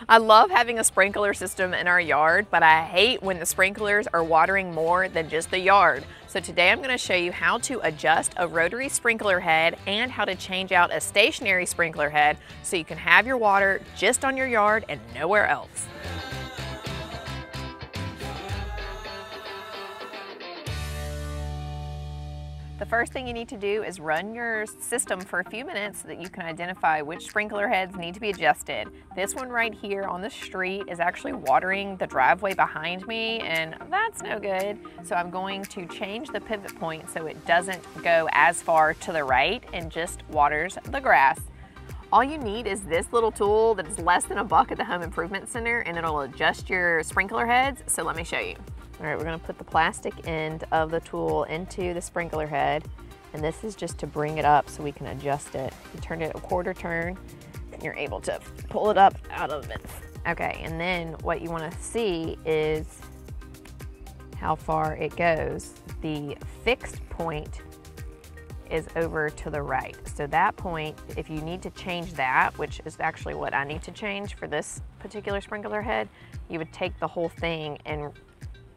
I love having a sprinkler system in our yard, but I hate when the sprinklers are watering more than just the yard. So today I'm going to show you how to adjust a rotary sprinkler head and how to change out a stationary sprinkler head so you can have your water just on your yard and nowhere else. The first thing you need to do is run your system for a few minutes so that you can identify which sprinkler heads need to be adjusted. This one right here on the street is actually watering the driveway behind me, and that's no good. So I'm going to change the pivot point so it doesn't go as far to the right and just waters the grass. All you need is this little tool that is less than $1 at the Home Improvement Center, and it'll adjust your sprinkler heads. So let me show you. All right, we're gonna put the plastic end of the tool into the sprinkler head, and this is just to bring it up so we can adjust it. You turn it a quarter turn, and you're able to pull it up out of it. Okay, and then what you wanna see is how far it goes. The fixed point is over to the right. So that point, if you need to change that, which is actually what I need to change for this particular sprinkler head, you would take the whole thing and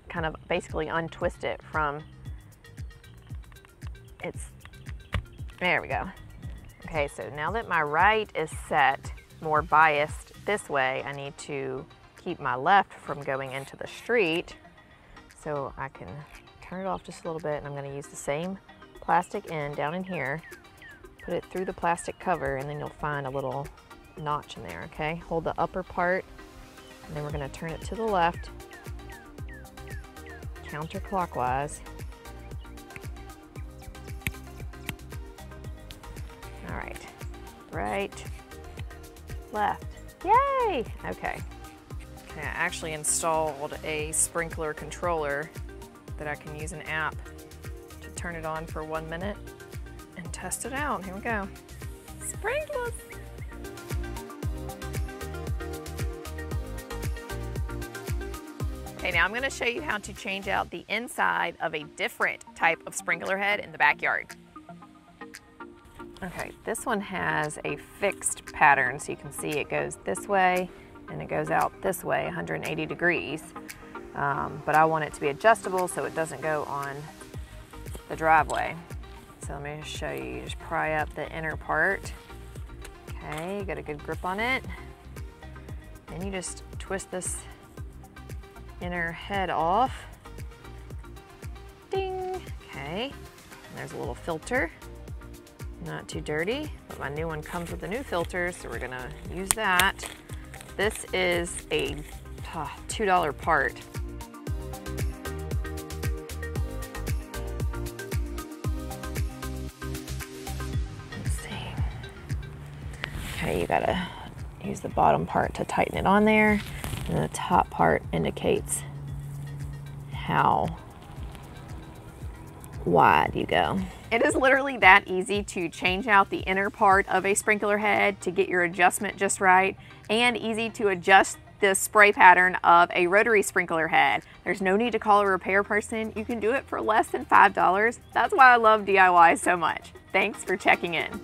kind of basically untwist it from there we go. Okay, so now that my right is set more biased this way, I need to keep my left from going into the street. So I can turn it off just a little bit, and I'm going to use the same plastic end down in here, put it through the plastic cover, and then you'll find a little notch in there, okay? Hold the upper part, and then we're going to turn it to the left, counterclockwise. All right, left, yay! Okay, I actually installed a sprinkler controller that I can use an app to turn it on for 1 minute and test it out. Here we go. Sprinklers! Okay, now I'm going to show you how to change out the inside of a different type of sprinkler head in the backyard. Okay, this one has a fixed pattern, so you can see it goes this way and it goes out this way, 180 degrees. But I want it to be adjustable so it doesn't go on the driveway. So let me just show you. You just pry up the inner part. Okay, you got a good grip on it. Then you just twist this inner head off. Ding! Okay, and there's a little filter. Not too dirty, but my new one comes with a new filter, so we're gonna use that. This is a $2 part. Let's see. Okay, you gotta use the bottom part to tighten it on there, and the top part indicates how wide you go. It is literally that easy to change out the inner part of a sprinkler head to get your adjustment just right, and easy to adjust the spray pattern of a rotary sprinkler head. There's no need to call a repair person. You can do it for less than $5. That's why I love DIY so much. Thanks for checking in.